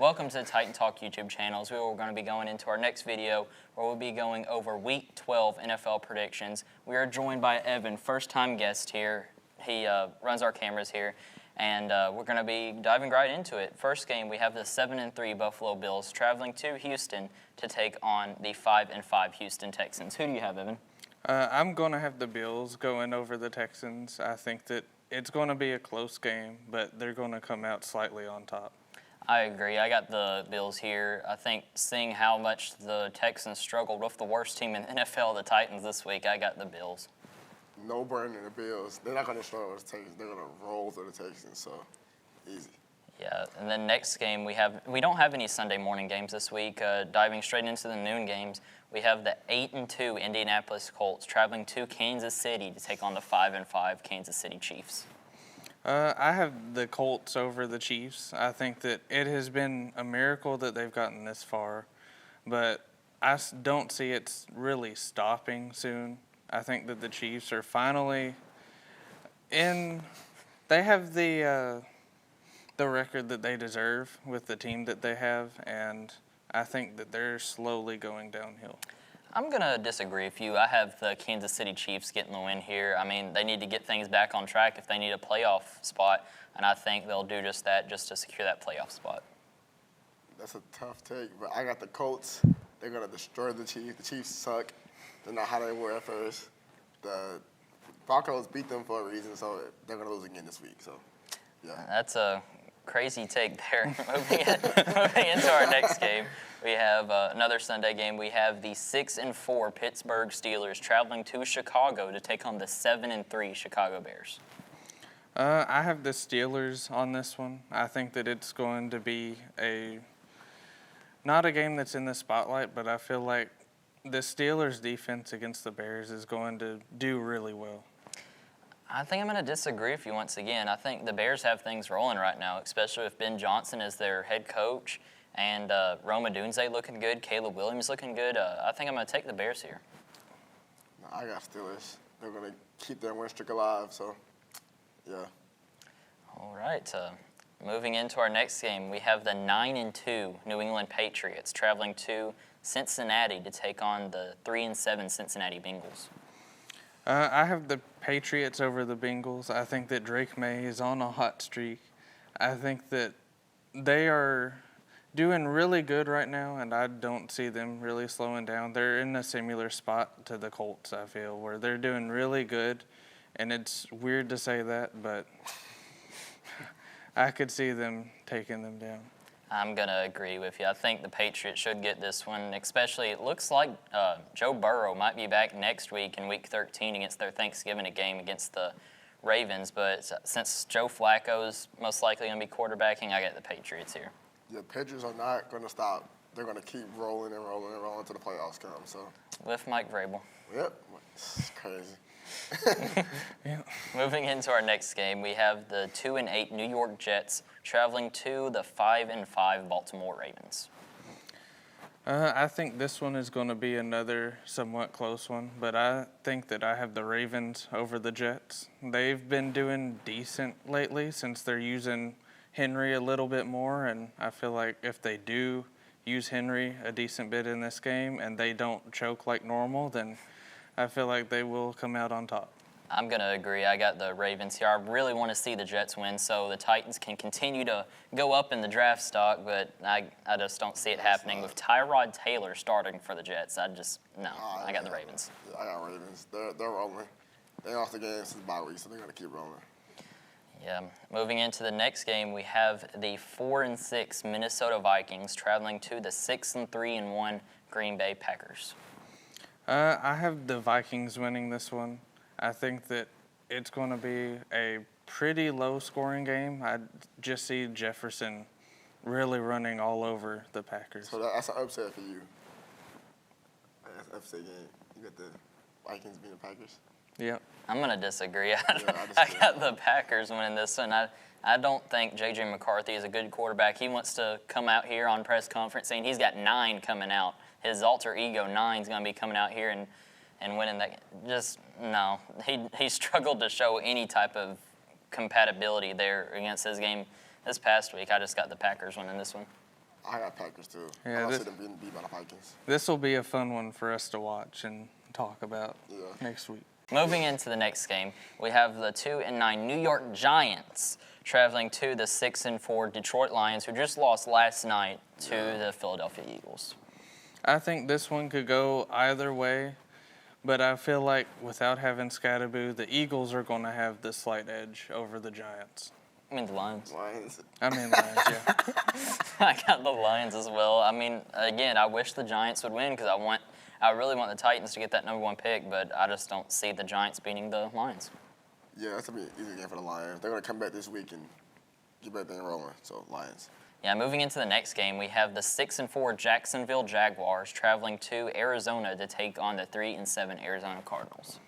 Welcome to the Titan Talk YouTube channels. We are going to be going into our next video where we'll be going over Week 12 NFL predictions. We are joined by Evan, first-time guest here. He runs our cameras here, and we're going to be diving right into it. First game, we have the 7-3 Buffalo Bills traveling to Houston to take on the 5-5 Houston Texans. Who do you have, Evan? I'm going to have the Bills going over the Texans. I think that it's going to be a close game, but they're going to come out slightly on top. I agree. I got the Bills here. I think seeing how much the Texans struggled with the worst team in the NFL, the Titans, this week, I got the Bills. No burning the Bills. They're not going to struggle with the Texans. They're going to roll through the Texans, so easy. Yeah, and then next game, we don't have any Sunday morning games this week. Diving straight into the noon games, we have the 8-2 Indianapolis Colts traveling to Kansas City to take on the 5-5 Kansas City Chiefs. I have the Colts over the Chiefs. I think that it has been a miracle that they've gotten this far, but I don't see it really stopping soon. I think that the Chiefs are finally in. They have the record that they deserve with the team that they have, and I think that they're slowly going downhill. I'm going to disagree with you. I have the Kansas City Chiefs getting the win here. I mean, they need to get things back on track if they need a playoff spot, and I think they'll do just that just to secure that playoff spot. That's a tough take, but I got the Colts. They're going to destroy the Chiefs. The Chiefs suck. They're not how they were at first. The Broncos beat them for a reason, so they're going to lose again this week. So, yeah. That's a crazy take there. Moving into our next game, we have another Sunday game. We have the 6-4 Pittsburgh Steelers traveling to Chicago to take on the 7-3 Chicago Bears. I have the Steelers on this one. I think that it's going to be not a game that's in the spotlight, but I feel like the Steelers' defense against the Bears is going to do really well. I think I'm going to disagree with you once again. I think the Bears have things rolling right now, especially with Ben Johnson as their head coach and Rome Odunze looking good, Caleb Williams looking good. I think I'm going to take the Bears here. No, I got Steelers. They're going to keep their win streak alive, so, yeah. All right. Moving into our next game, we have the 9-2 New England Patriots traveling to Cincinnati to take on the 3-7 Cincinnati Bengals. I have the Patriots over the Bengals. I think that Drake May is on a hot streak. I think that they are doing really good right now, and I don't see them really slowing down. They're in a similar spot to the Colts, I feel, where they're doing really good, and it's weird to say that, but I could see them taking them down. I'm going to agree with you. I think the Patriots should get this one, especially it looks like Joe Burrow might be back next week in Week 13 against their Thanksgiving game against the Ravens. But since Joe Flacco is most likely going to be quarterbacking, I got the Patriots here. The Patriots are not going to stop. They're going to keep rolling and rolling and rolling until the playoffs come. So. With Mike Vrabel. Yep. It's crazy. Yeah. Moving into our next game, we have the 2-8 New York Jets traveling to the 5-5 Baltimore Ravens. I think this one is going to be another somewhat close one, but I think that I have the Ravens over the Jets. They've been doing decent lately since they're using Henry a little bit more, and I feel like if they do use Henry a decent bit in this game and they don't choke like normal, then I feel like they will come out on top. I'm going to agree. I got the Ravens here. I really want to see the Jets win so the Titans can continue to go up in the draft stock, but I just don't see it happening with Tyrod Taylor starting for the Jets. I got the Ravens. Yeah, I got Ravens. They're rolling. They lost the game since bye week, so they're going to keep rolling. Yeah. Moving into the next game, we have the 4-6 Minnesota Vikings traveling to the 6-3-1 Green Bay Packers. I have the Vikings winning this one. I think that it's going to be a pretty low-scoring game. I just see Jefferson really running all over the Packers. So that's an upset for you. That's an upset game. You got the Vikings beating the Packers? Yep. I'm going to disagree. I got the Packers winning this one. I don't think J.J. McCarthy is a good quarterback. He wants to come out here on press conference saying he's got 9 coming out. His alter ego 9 is going to be coming out here and winning that. Just, no. He struggled to show any type of compatibility there against his game this past week. I just got the Packers winning this one. I got Packers too. Yeah, I don't this- see them being beat by the Vikings. This will be a fun one for us to watch and talk about Yeah. next week. Moving into the next game, we have the 2-9 New York Giants traveling to the 6-4 Detroit Lions, who just lost last night to the Philadelphia Eagles. I think this one could go either way, but I feel like without having Scatterboo, the Eagles are going to have the slight edge over the Giants. I mean, the Lions. Lions. I mean, Lions, yeah. I got the Lions as well. I mean, again, I wish the Giants would win because I really want the Titans to get that #1 pick, but I just don't see the Giants beating the Lions. Yeah, that's going to be an easy game for the Lions. They're going to come back this week and get back thing rolling. So, Lions. Yeah, moving into the next game, we have the 6-4 Jacksonville Jaguars traveling to Arizona to take on the 3-7 Arizona Cardinals.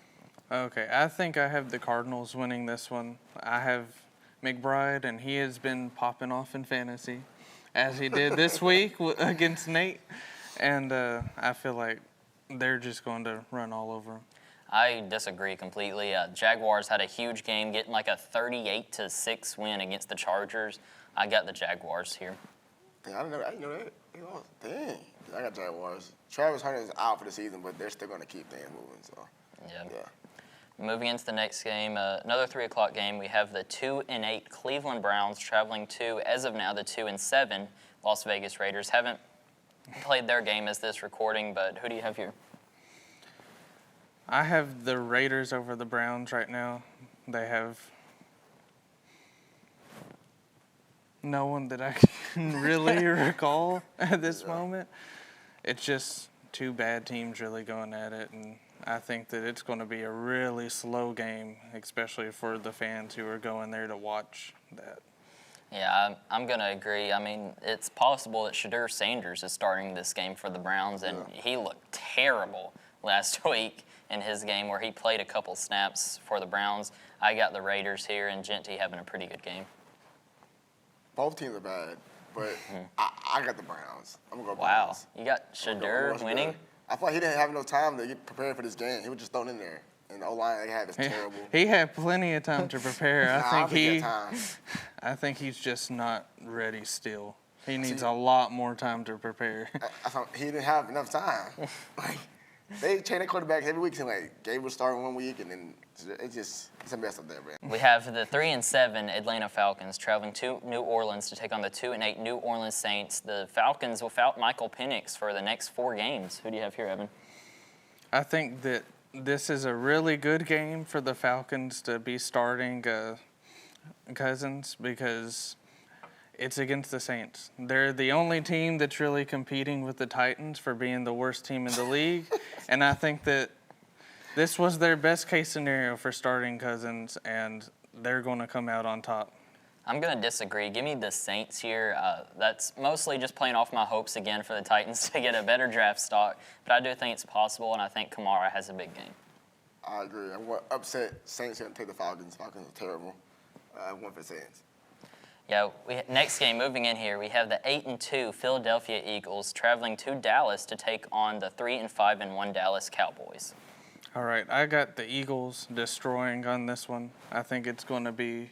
Okay, I think I have the Cardinals winning this one. I have McBride, and he has been popping off in fantasy, as he did this week against Nate. And I feel like they're just going to run all over him. I disagree completely. Jaguars had a huge game, getting like a 38-6 win against the Chargers. I got the Jaguars here. Dang, I didn't know that. They lost. Dang. I got Jaguars. Travis Hunter is out for the season, but they're still going to keep things moving. So, Yeah. Moving into the next game, another 3 o'clock game, we have the 2-8 Cleveland Browns traveling to, as of now, the 2-7 Las Vegas Raiders. Haven't played their game as this recording, but who do you have here? I have the Raiders over the Browns right now. They have no one that I can really recall at this moment. It's just two bad teams really going at it, and I think that it's going to be a really slow game, especially for the fans who are going there to watch that. Yeah, I'm going to agree. I mean, it's possible that Shadur Sanders is starting this game for the Browns, and he looked terrible last week in his game where he played a couple snaps for the Browns. I got the Raiders here, and Genty having a pretty good game. Both teams are bad, but I got the Browns. I'm going to go Wow, Browns. you got Shadur winning? I thought he didn't have no time to get prepared for this game. He was just thrown in there. And the O-line they had is terrible. He had plenty of time to prepare. I think he's just not ready still. He needs a lot more time to prepare. I thought he didn't have enough time. Like, they change their quarterback every week. And like Gabriel starting 1 week, and then it's a mess up there, man. We have the 3-7 Atlanta Falcons traveling to New Orleans to take on the 2-8 New Orleans Saints. The Falcons without Michael Penix for the next 4 games. Who do you have here, Evan? I think that this is a really good game for the Falcons to be starting Cousins because it's against the Saints. They're the only team that's really competing with the Titans for being the worst team in the league. And I think that this was their best case scenario for starting Cousins, and they're going to come out on top. I'm going to disagree. Give me the Saints here. That's mostly just playing off my hopes again for the Titans to get a better draft stock. But I do think it's possible, and I think Kamara has a big game. I agree. I'm going to upset Saints and take the Falcons. Falcons are terrible. I want for Saints. Yeah, next game, moving in here, we have the 8-2 Philadelphia Eagles traveling to Dallas to take on the 3-5-1 Dallas Cowboys. All right, I got the Eagles destroying on this one. I think it's going to be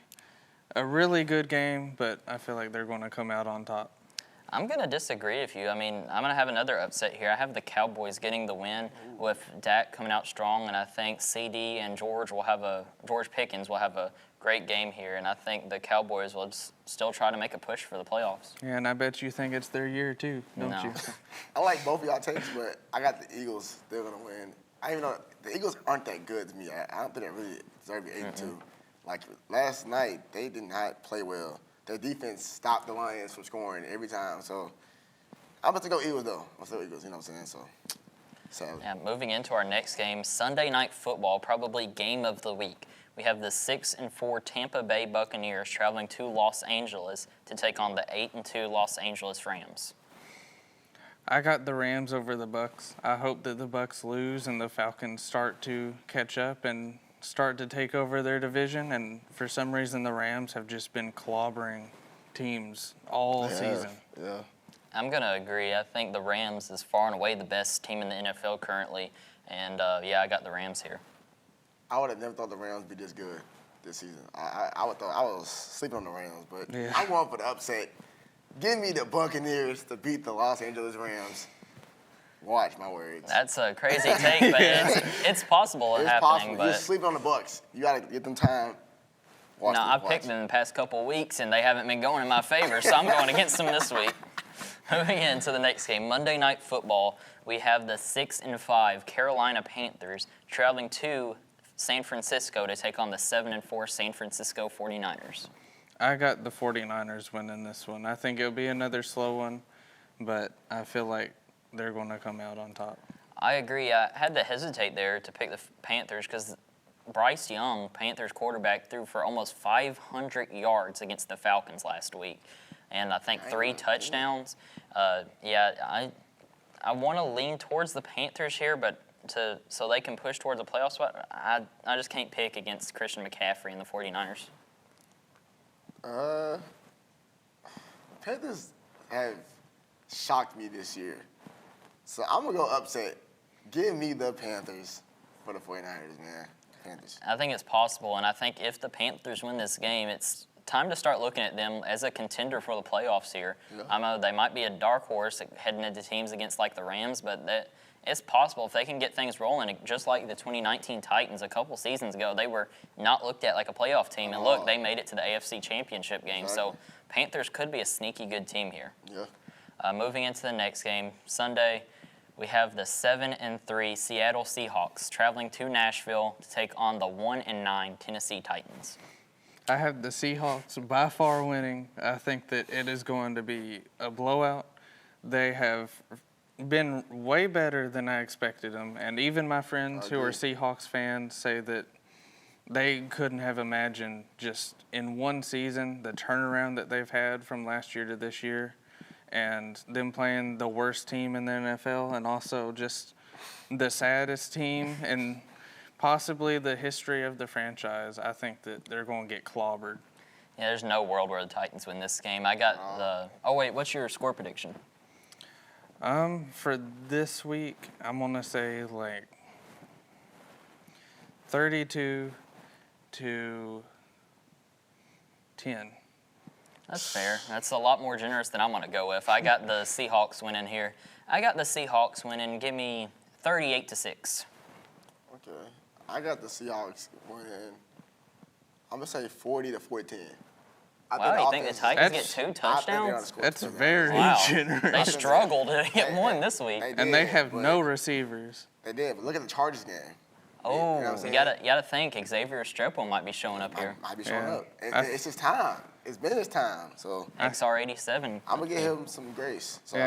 a really good game, but I feel like they're going to come out on top. I'm going to disagree with you. I mean, I'm going to have another upset here. I have the Cowboys getting the win with Dak coming out strong, and I think CD and George Pickens will have a great game here, and I think the Cowboys will still try to make a push for the playoffs. Yeah, and I bet you think it's their year too, don't No. you? I like both of y'all takes, but I got the Eagles. They're going to win. I even know the Eagles aren't that good to me. I don't think they really deserve to be 8-2. Like last night, they did not play well. Their defense stopped the Lions from scoring every time. So I'm about to go Eagles, though. I'm still Eagles, you know what I'm saying? So, sadly. Yeah, moving into our next game, Sunday Night Football, probably game of the week. We have the 6-4 Tampa Bay Buccaneers traveling to Los Angeles to take on the 8-2 Los Angeles Rams. I got the Rams over the Bucks. I hope that the Bucks lose and the Falcons start to catch up and start to take over their division. And for some reason, the Rams have just been clobbering teams all season. Yeah. I'm going to agree. I think the Rams is far and away the best team in the NFL currently. And, I got the Rams here. I would have never thought the Rams would be this good this season. I was sleeping on the Rams, but Yeah. I'm going for the upset. Give me the Buccaneers to beat the Los Angeles Rams. Watch my words. That's a crazy take, but it's possible It's happening. possible. But You're sleeping on the Bucs. You got to get them time. Watch no, them, I've watch. picked them in the past couple of weeks, and they haven't been going in my favor, so I'm going against them this week. Moving into the next game, Monday Night Football, we have the 6-5 Carolina Panthers traveling to San Francisco to take on the 7-4 San Francisco 49ers. I got the 49ers winning this one. I think it'll be another slow one, but I feel like they're going to come out on top. I agree. I had to hesitate there to pick the Panthers because Bryce Young, Panthers quarterback, threw for almost 500 yards against the Falcons last week, and I think 3 touchdowns. I want to lean towards the Panthers here, but so they can push towards a playoff spot. I just can't pick against Christian McCaffrey and the 49ers. Panthers have shocked me this year. So I'm going to go upset. Give me the Panthers for the 49ers, man. Panthers. I think it's possible, and I think if the Panthers win this game, it's time to start looking at them as a contender for the playoffs here. Yeah. I know they might be a dark horse heading into teams against like the Rams, but it's possible if they can get things rolling, just like the 2019 Titans a couple seasons ago. They were not looked at like a playoff team, and look, they made it to the AFC Championship game. Exactly. So Panthers could be a sneaky good team here. Yeah. Moving into the next game, Sunday, we have the 7-3 Seattle Seahawks traveling to Nashville to take on the 1-9 Tennessee Titans. I have the Seahawks by far winning. I think that it is going to be a blowout. They have been way better than I expected them, and even my friends who are Seahawks fans say that they couldn't have imagined just in one season the turnaround that they've had from last year to this year, and them playing the worst team in the NFL and also just the saddest team in possibly the history of the franchise. I think that they're going to get clobbered. Yeah, there's no world where the Titans win this game. I got the. Oh wait, what's your score prediction? For this week, I'm gonna say like 32-10. That's fair. That's a lot more generous than I'm going to go with. I got the Seahawks winning here. I got the Seahawks winning. Give me 38-6. Okay. I got the Seahawks winning. I'm going to say 40-14. Wow, you think the Titans get 2 touchdowns? That's very Wow. generous. They struggled to get one this week. And they have no receivers. They did, but look at the Chargers game. Oh, You know what I'm you saying? gotta think Xavier Restrepo might be showing up here. Might be showing Yeah. up. It's his time. It's been his time. So XR87. I'm going to give him some grace. So,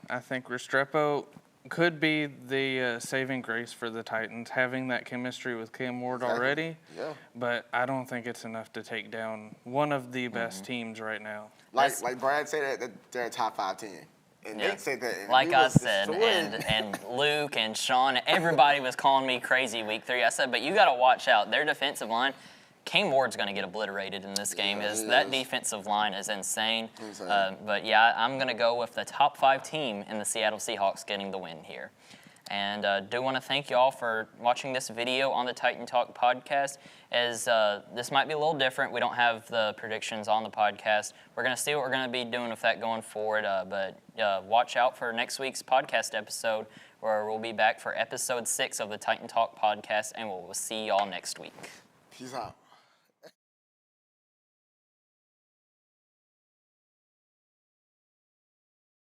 I think Restrepo could be the saving grace for the Titans, having that chemistry with Cam Ward already. Yeah. But I don't think it's enough to take down one of the best teams right now. Like Brad said, that they're a top 5 team. And Yeah. they said that. And Like we I was said, destroyed. and Luke and Sean, everybody was calling me crazy week 3. I said, but you got to watch out. Their defensive line, Cam Ward's going to get obliterated in this game. Yeah, he That is. defensive line is insane. Insane. But yeah, I'm going to go with the top 5 team in the Seattle Seahawks getting the win here. And do want to thank you all for watching this video on the Titan Talk podcast. As this might be a little different. We don't have the predictions on the podcast. We're going to see what we're going to be doing with that going forward. But watch out for next week's podcast episode, where we'll be back for episode 6 of the Titan Talk podcast, and we'll see y'all next week. Peace out.